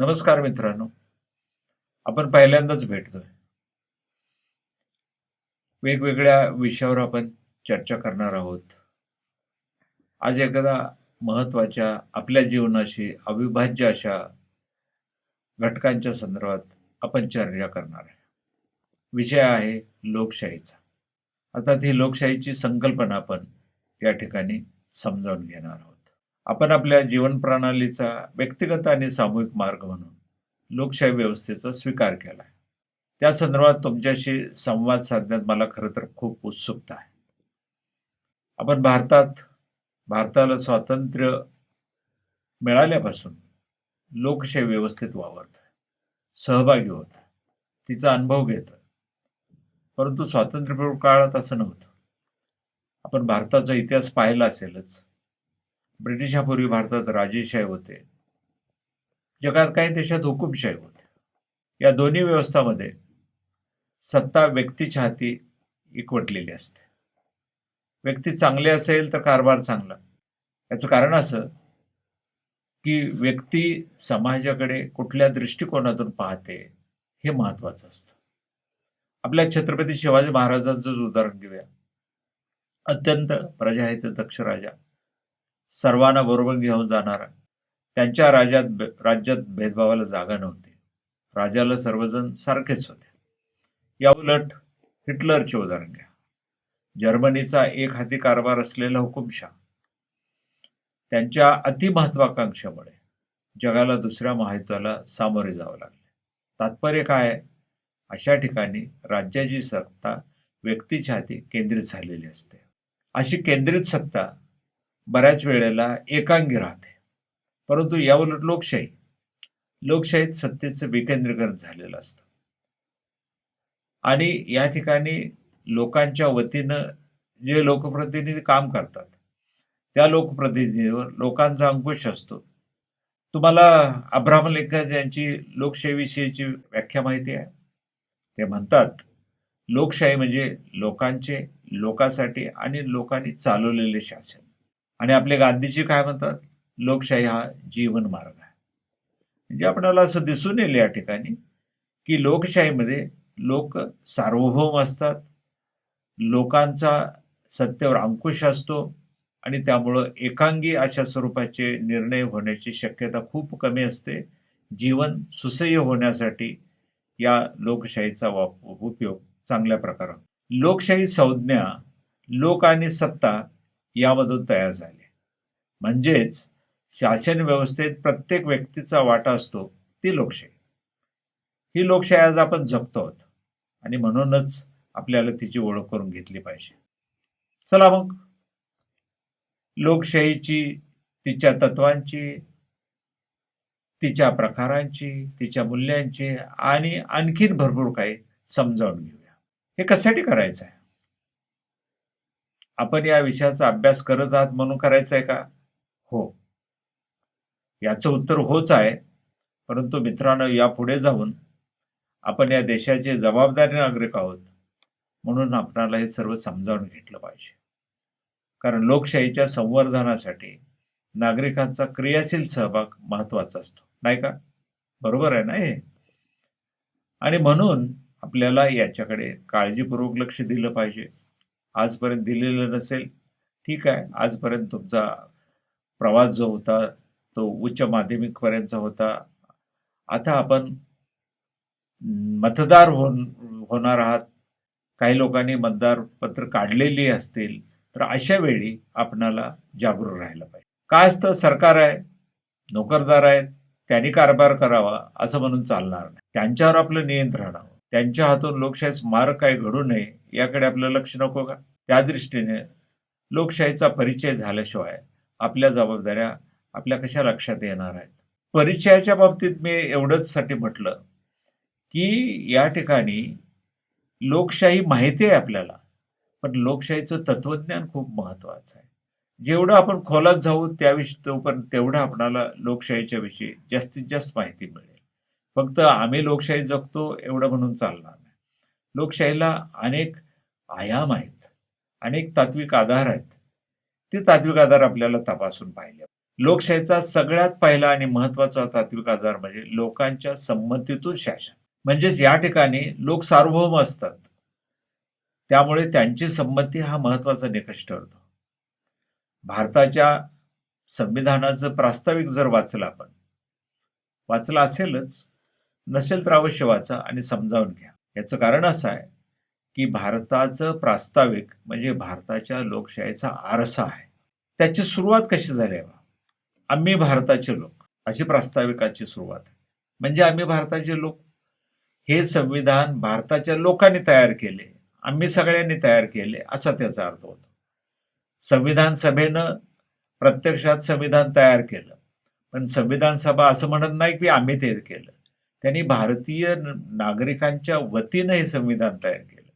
नमस्कार मित्रांनो, आपण पहिल्यांदाच भेटतोय. वेगवेगळ्या विषयावर आपण चर्चा करणार आहोत. आज एखाद्या महत्त्वाच्या आपल्या जीवनाशी अविभाज्य अशा घटकांच्या संदर्भात आपण चर्चा करणार आहे. विषय आहे लोकशाहीचा. आता ती लोकशाहीची संकल्पना आपण या ठिकाणी समजावून घेणार आहोत. आपण आपल्या जीवन प्रणालीचा व्यक्तिगत आणि सामूहिक मार्ग म्हणून लोकशाही व्यवस्थेचा स्वीकार केला आहे. त्या संदर्भात तुमच्याशी संवाद साधण्यात मला खरं तर खूप उत्सुकता आहे. आपण भारताला स्वातंत्र्य मिळाल्यापासून लोकशाही व्यवस्थेत वावरतोय, सहभागी होतोय, तिचा अनुभव घेतोय. परंतु स्वातंत्र्यपूर्व काळात असं नव्हतं. आपण भारताचा इतिहास पाहिला असेलच. ब्रिटिशापूर्वी भारतात राजेशाही होते. जगात काही देशात हुकुमशाही होते. या दोन्ही व्यवस्थांमध्ये सत्ता व्यक्तीच्या हाती एकवटलेली असते. व्यक्ती चांगले असेल तर कारभार चांगला. याचं कारण असं की व्यक्ती समाजाकडे कुठल्या दृष्टिकोनातून पाहते हे महत्वाचं असतं. आपल्या छत्रपती शिवाजी महाराजांचंच उदाहरण घेऊया. अत्यंत प्रजाहित दक्ष राजा, सर्वांना बरोबर घेऊन जाणारा. त्यांच्या राज्यात भेदभावाला जागा नव्हती. राजाला सर्वजण सारखेच होते. याउलट हिटलरचे उदाहरण घ्या. जर्मनीचा एक हाती कारभार असलेला हुकुमशाह. त्यांच्या अतिमहत्वाकांक्षेमुळे जगाला दुसऱ्या महायुद्धाला सामोरे जावं लागले. तात्पर्य काय आहे? अशा ठिकाणी राज्याची सत्ता व्यक्तीच्या हाती केंद्रित झालेली असते. अशी केंद्रित सत्ता बऱ्याच वेळेला एकांगी राहते. परंतु याउलट लोकशाहीत सत्तेचं विकेंद्रीकरण झालेलं असतं. आणि या ठिकाणी लोकांच्या वतीनं जे लोकप्रतिनिधी काम करतात त्या लोकप्रतिनिधीवर लोकांचा अंकुश असतो. तुम्हाला अब्राहम लिंकन यांची लोकशाहीविषयीची व्याख्या माहिती आहे? ते म्हणतात, लोकशाही म्हणजे लोकांचे, लोकांसाठी आणि लोकांनी चालवलेले शासन. आणि आपले गांधीजी काय म्हणतात? लोकशाही हा जीवन मार्ग आहे. म्हणजे आपल्याला असं दिसून येईल या ठिकाणी की लोकशाहीमध्ये लोक सार्वभौम असतात, लोकांचा सत्तेवर अंकुश असतो आणि त्यामुळं एकांगी अशा स्वरूपाचे निर्णय होण्याची शक्यता खूप कमी असते. जीवन सुसह्य होण्यासाठी या लोकशाहीचा उपयोग चांगल्या प्रकारात. लोकशाही संज्ञा लोक आणि सत्ता यामधून तयार झाली. म्हणजेच शासन व्यवस्थेत प्रत्येक व्यक्तीचा वाटा असतो, ती लोकशाही. ही लोकशाही आज आपण जगतो आहोत आणि म्हणूनच आपल्याला तिची ओळख करून घेतली पाहिजे. चला मग लोकशाहीची, तिच्या तत्वांची, तिच्या प्रकारांची, तिच्या मूल्यांची आणि आणखीन भरपूर काही समजावून घेऊया. हे कशासाठी करायचं आहे? आपण या विषयाचा अभ्यास करत आहात म्हणून करायचं आहे का? हो. याचं उत्तर होच आहे. परंतु मित्रांनो, यापुढे जाऊन आपण या देशाचे जबाबदारी नागरिक आहोत म्हणून आपल्याला हे सर्व समजावून घेतलं पाहिजे. कारण लोकशाहीच्या संवर्धनासाठी नागरिकांचा क्रियाशील सहभाग महत्वाचा असतो, नाही का? बरोबर आहे ना हे? आणि म्हणून आपल्याला याच्याकडे काळजीपूर्वक लक्ष दिलं पाहिजे. आजपर्यंत दिलेलं नसेल, ठीक आहे. आजपर्यंत तुमचा प्रवास जो होता तो उच्च माध्यमिक पर्यंतचा होता. आता आपण मतदार होणार आहात. काही लोकांनी मतदार पत्र काढलेली असतील, तर अशा वेळी आपणाला जागरूक राहायला पाहिजे. काय असतं, सरकार आहे, नोकरदार आहेत, त्यांनी कारभार करावा असं म्हणून चालणार नाही. त्यांच्यावर आपलं नियंत्रण हवं. त्यांच्या हातून लोकशाहीच मार्ग काही घडू नये याकडे आपलं लक्ष नको का? त्या दृष्टीने लोकशाहीचा परिचय झाल्याशिवाय आपल्या जबाबदाऱ्या आपल्या कशा लक्षात येणार आहेत? परिचयाच्या बाबतीत मी एवढंच साठी म्हटलं की या ठिकाणी लोकशाही माहिती आहे आपल्याला, पण लोकशाहीचं तत्वज्ञान खूप महत्वाचं आहे. जेवढं आपण खोलात जाऊ तेवढं आपल्याला लोकशाहीच्या विषयी जास्तीत जास्त माहिती मिळेल. फक्त आम्ही लोकशाही जगतो एवढं म्हणून चालणार नाही. लोकशाहीला अनेक आयाम आहेत, अनेक तात्विक आधार आहेत. ते तात्विक आधार आपल्याला तपासून पाहिले. लोकशाहीचा सगळ्यात पहिला आणि महत्त्वाचा तात्विक आधार म्हणजे लोकांच्या संमतीतून शासन. म्हणजेच या ठिकाणी लोक सार्वभौम असतात. त्यामुळे त्यांची संमती हा महत्त्वाचा निकष ठरतो. भारताच्या संविधानाचं प्रास्ताविक जर वाचलं आपण, वाचलं असेलच, नसेल तर अवश्य वाचा आणि समजावून घ्या. याचं कारण असं आहे की भारताचं प्रास्ताविक म्हणजे भारताच्या लोकशाहीचा आरसा आहे. त्याची सुरुवात कशी झाली आहे? आम्ही भारताचे लोक अशी प्रास्ताविकाची सुरुवात आहे. म्हणजे आम्ही भारताचे लोक हे संविधान भारताच्या लोकांनी तयार केले, आम्ही सगळ्यांनी तयार केले असा त्याचा अर्थ होतो. संविधान सभेनं प्रत्यक्षात संविधान तयार केलं, पण संविधान सभा असं म्हणत नाही की आम्ही ते केलं. त्यांनी भारतीय नागरिकांच्या वतीनं हे संविधान तयार केलं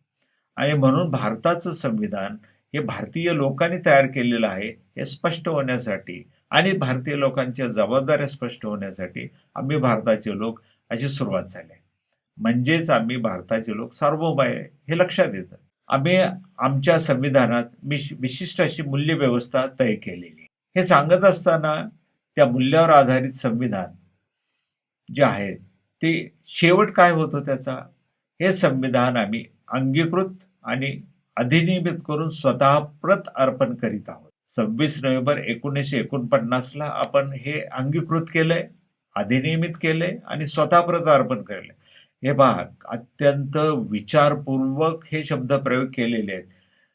आणि म्हणून भारताचं संविधान हे भारतीय लोकांनी तयार केलेलं आहे हे स्पष्ट होण्यासाठी आणि भारतीय लोकांच्या जबाबदाऱ्या स्पष्ट होण्यासाठी आम्ही भारताचे लोक अशी सुरुवात झाली आहे. म्हणजेच आम्ही भारताचे लोक सार्वभौम आहे हे लक्षात येतं. आम्ही आमच्या संविधानात विशिष्ट अशी मूल्यव्यवस्था तय केलेली. हे सांगत असताना त्या मूल्यावर आधारित संविधान जे आहे ते शेवट काय होतं त्याचा, हे संविधान आम्ही अंगीकृत आणि अधिनियमित करून स्वतः प्रत अर्पण करीत आहोत. 26 नोव्हेंबर 1949ला आपण हे अंगीकृत केलंय, अधिनियमित केलंय आणि स्वतः प्रत अर्पण केलंय. हे पहा, अत्यंत विचारपूर्वक हे शब्द प्रयोग केलेले आहेत.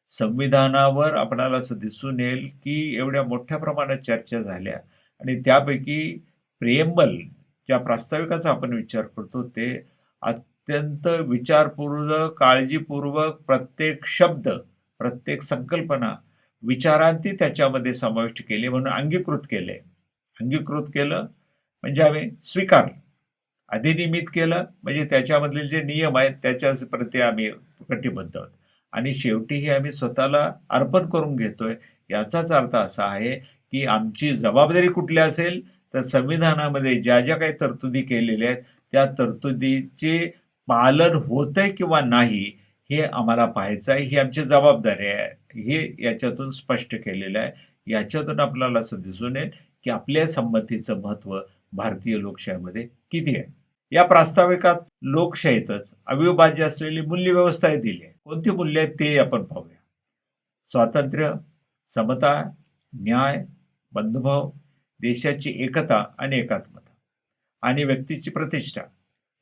संविधानावर आपल्याला असं दिसून येईल की एवढ्या मोठ्या प्रमाणात चर्चा झाल्या आणि त्यापैकी प्रिएम्बल ज्या प्रास्ताविकाचा आपण विचार करतो ते अत्यंत विचारपूर्वक, काळजीपूर्वक प्रत्येक शब्द, प्रत्येक संकल्पना विचारांती त्याच्यामध्ये समाविष्ट केली म्हणून अंगीकृत केले. अंगीकृत केलं म्हणजे आम्ही स्वीकारलं, अधिनियमित केलं म्हणजे त्याच्यामधले जे नियम आहेत त्याच्याच प्रती आम्ही कटिबद्ध आहोत आणि शेवटीही आम्ही स्वतःला अर्पण करून घेतोय. याचाच अर्थ असा आहे की आमची जबाबदारी कुठली असेल तर संविधानामध्ये ज्या ज्या काही तरतुदी केलेल्या आहेत त्या तरतुदीचे पालन होतंय किंवा नाही हे आम्हाला पाहायचं आहे. ही आमची जबाबदारी आहे, हे याच्यातून स्पष्ट केलेलं आहे. याच्यातून आपल्याला असं दिसून येईल की आपल्या संमतीचं महत्त्व भारतीय लोकशाहीमध्ये किती आहे. या प्रास्ताविकात लोकशाहीतच अविभाज्य असलेली मूल्यव्यवस्था दिली आहे. कोणती मूल्य आहेत ते आपण पाहूया. स्वातंत्र्य, समता, न्याय, बंधुभाव, देशाची एकता आणि एकात्मता आणि व्यक्तीची प्रतिष्ठा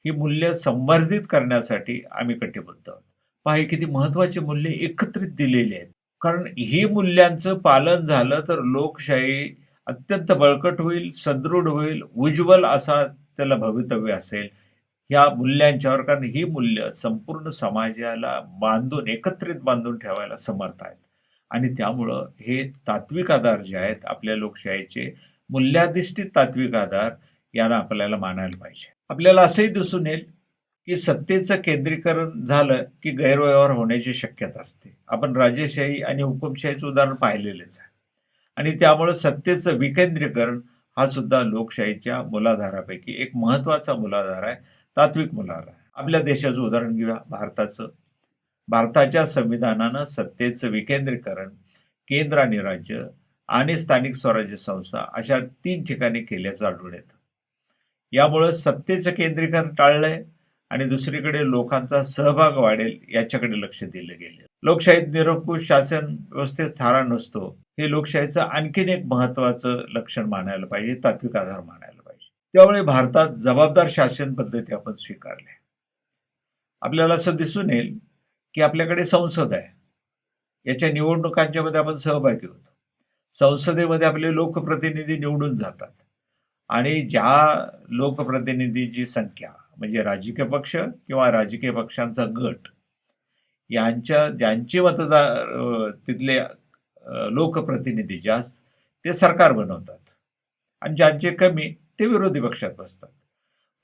ही मूल्य संवर्धित करण्यासाठी आम्ही कटिबद्ध आहोत. पहा, हे किती महत्वाची मूल्ये एकत्रित दिलेली आहेत. कारण ही मूल्यांचं पालन झालं तर लोकशाही अत्यंत बळकट होईल, सदृढ होईल, उज्ज्वल असा त्याला भवितव्य असेल या मूल्यांच्यावर. कारण ही मूल्य संपूर्ण समाजाला बांधून, एकत्रित बांधून ठेवायला समर्थ आहेत आणि त्यामुळं हे तात्विक आधार जे आहेत आपल्या लोकशाहीचे, मूल्याधिष्ठित तात्विक आधार, याला आपल्याला मानायला पाहिजे. आपल्याला असंही दिसून येईल की सत्तेचं केंद्रीकरण झालं की गैरव्यवहार होण्याची शक्यता असते. आपण राजेशाही आणि हुकुमशाहीचं उदाहरण पाहिलेलेच आहे आणि त्यामुळे सत्तेचं विकेंद्रीकरण हा सुद्धा लोकशाहीच्या मूलाधारापैकी एक महत्वाचा मूलाधार आहे, तात्विक मूलाधार आहे. आपल्या देशाचं उदाहरण घेऊया, भारताचं. भारताच्या संविधानानं सत्तेचं विकेंद्रीकरण केंद्र आणि राज्य आणि स्थानिक स्वराज्य संस्था अशा 3 ठिकाणी केल्याचं आढळून येतं. यामुळं सत्तेचं केंद्रीकरण टाळलंय आणि दुसरीकडे लोकांचा सहभाग वाढेल याच्याकडे लक्ष दिलं गेलं. लोकशाहीत निरंकुश शासन व्यवस्थेत थारा नसतो, हे लोकशाहीचं आणखीन एक महत्वाचं लक्षण मानायला पाहिजे, तात्विक आधार मानायला पाहिजे. त्यामुळे भारतात जबाबदार शासन पद्धती आपण स्वीकारल्या. आपल्याला असं दिसून येईल की आपल्याकडे संसद आहे, याच्या निवडणुकांच्या मध्ये आपण सहभागी होतो. संसदेमध्ये आपले लोकप्रतिनिधी निवडून जातात आणि ज्या लोकप्रतिनिधीची संख्या म्हणजे राजकीय पक्ष किंवा राजकीय पक्षांचा गट ज्यांचे मतदार तिथले लोकप्रतिनिधी जास्त ते सरकार बनवतात आणि ज्यांचे कमी ते विरोधी पक्षात बसतात.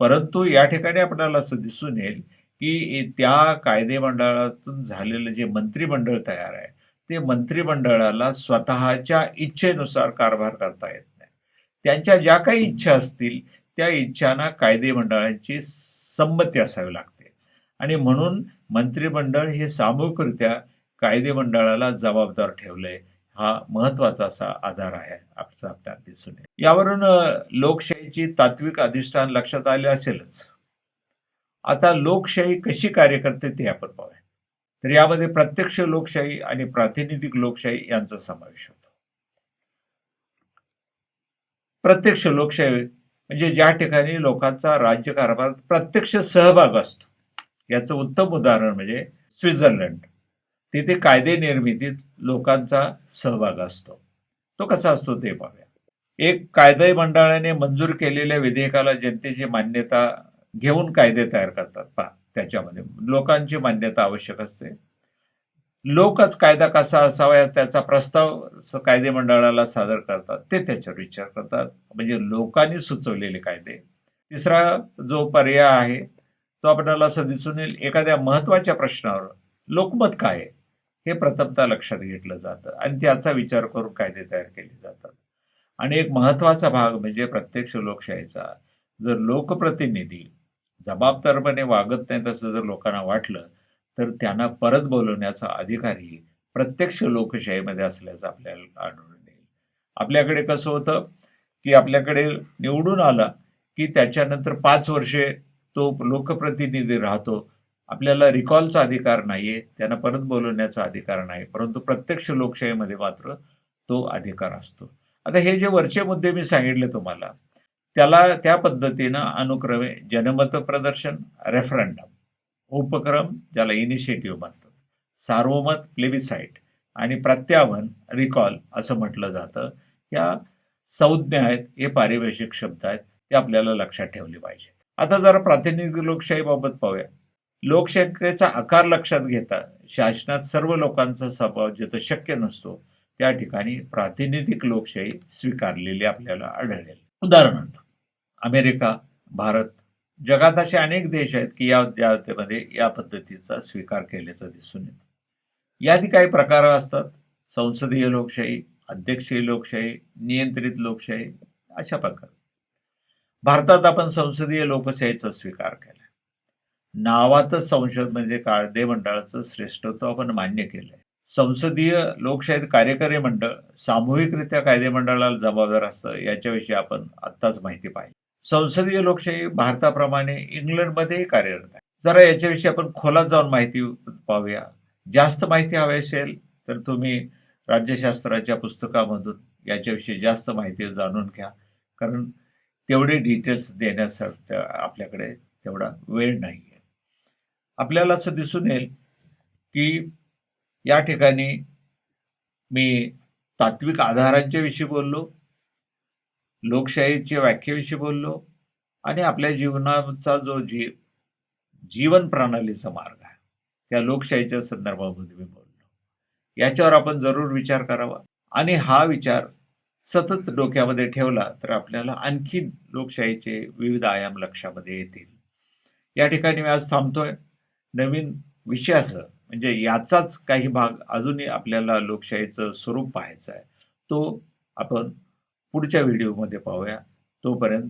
परंतु या ठिकाणी आपल्याला असं दिसून येईल की त्या कायदेमंडळातून झालेलं जे मंत्रिमंडळ तयार आहे ते मंत्रिमंडळाला स्वतःच्या इच्छेनुसार कारभार करता येत नाही. त्यांच्या ज्या काही इच्छा असतील त्या इच्छांना कायदेमंडळाची संमती असावी लागते आणि म्हणून मंत्रिमंडळ हे सामूहिकरित्या कायदेमंडळाला जबाबदार ठेवलंय. हा महत्वाचा असा आधार आहे आपल्याला दिसून येईल. यावरून लोकशाहीची तात्विक अधिष्ठान लक्षात आले असेलच. आता लोकशाही कशी कार्य करते ते आपण पाहूया. तर यामध्ये प्रत्यक्ष लोकशाही आणि प्रातिनिधिक लोकशाही यांचा समावेश होतो. प्रत्यक्ष लोकशाही म्हणजे ज्या ठिकाणी लोकांचा राज्यकारभारात प्रत्यक्ष सहभाग असतो. याचं उत्तम उदाहरण म्हणजे स्वित्झर्लंड. तिथे कायदे निर्मितीत लोकांचा सहभाग असतो. तो कसा असतो ते पाहूया. एक कायदे मंडळाने मंजूर केलेल्या विधेयकाला जनतेची मान्यता घेऊन कायदे तयार करतात. पहा, त्याच्यामध्ये लोकांची मान्यता आवश्यक असते. लोकच कायदा कसा असावा त्याचा प्रस्ताव कायदे मंडळाला सादर करतात. ते त्याच्यावर विचार करतात, म्हणजे लोकांनी सुचवलेले कायदे. तिसरा जो पर्याय आहे तो आपल्याला असं दिसून येईल, एखाद्या महत्वाच्या प्रश्नावर लोकमत काय आहे हे प्रथमतः लक्षात घेतलं जातं आणि त्याचा विचार करून कायदे तयार केले जातात. आणि एक महत्वाचा भाग म्हणजे प्रत्यक्ष लोकशाहीचा, जर लोकप्रतिनिधी जबाबदारपणे वागत नाहीत असं जर लोकांना वाटलं तर त्यांना परत बोलवण्याचा अधिकारही प्रत्यक्ष लोकशाहीमध्ये असल्याचं आपल्याला आढळून येईल. आपल्याकडे कसं होतं की आपल्याकडे निवडून आला की त्याच्यानंतर 5 वर्षे तो लोकप्रतिनिधी राहतो. आपल्याला रिकॉलचा अधिकार नाहीये, त्यांना परत बोलवण्याचा अधिकार नाही, परंतु प्रत्यक्ष लोकशाहीमध्ये मात्र तो अधिकार असतो. आता हे जे वरचे मुद्दे मी सांगितले तुम्हाला, त्याला त्या पद्धतीनं अनुक्रमे जनमत प्रदर्शन, रेफरंडम, उपक्रम ज्याला इनिशिएटिव्ह म्हणतात, सार्वमत प्लेबिसाइट आणि प्रत्यावन रिकॉल असं म्हटलं जातं. या संज्ञा आहेत, हे पारिभाषिक शब्द आहेत, ते आपल्याला लक्षात ठेवले पाहिजेत. आता जरा प्रातिनिधिक लोकशाहीबाबत पाहूया. लोकसंख्येचा आकार लक्षात घेता शासनात सर्व लोकांचा सहभाग जिथं शक्य नसतो त्या ठिकाणी प्रातिनिधिक लोकशाही स्वीकारलेली आपल्याला आढळेल. उदाहरणार्थ अमेरिका, भारत, जगात असे अनेक देश आहेत की यामध्ये या पद्धतीचा स्वीकार केल्याचं दिसून येतं. याआधी काही प्रकार असतात: संसदीय लोकशाही, अध्यक्षीय लोकशाही, नियंत्रित लोकशाही, अशा प्रकार. भारतात आपण संसदीय लोकशाहीचा स्वीकार केला. नावातच संसद म्हणजे कायदे मंडळाचं श्रेष्ठत्व आपण मान्य केलंय. संसदीय लोकशाहीत कार्यकारी मंडळ सामूहिकरित्या कायदे मंडळाला जबाबदार असतं, याच्याविषयी आपण आत्ताच माहिती पाहिली. संसदीय लोकशाही भारताप्रमाणे इंग्लंडमध्येही कार्यरत आहे. जरा याच्याविषयी आपण खोलात जाऊन माहिती पाहूया. जास्त माहिती हवी असेल तर तुम्ही राज्यशास्त्राच्या पुस्तकामधून याच्याविषयी जास्त माहिती जाणून घ्या, कारण तेवढे डिटेल्स देण्यासाठी आपल्याकडे तेवढा वेळ नाही आहे. आपल्याला असं दिसून येईल की या ठिकाणी मी तात्विक आधारांच्या विषयी बोललो, लोकशाहीच्या व्याख्येविषयी बोललो आणि आपल्या जीवनाचा जो जीवन प्रणालीचा मार्ग आहे त्या लोकशाहीच्या संदर्भामध्ये मी बोललो. याच्यावर आपण जरूर विचार करावा आणि हा विचार सतत डोक्यामध्ये ठेवला तर आपल्याला आणखी लोकशाहीचे विविध आयाम लक्षामध्ये येतील. या ठिकाणी मी आज थांबतोय. नवीन विषयासह म्हणजे याचाच काही भाग अजूनही आपल्याला लोकशाहीचं स्वरूप पाहायचं आहे, तो आपण पुढच्या व्हिडिओमध्ये पाहूया. तोपर्यंत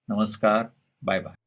नमस्कार, बाय बाय.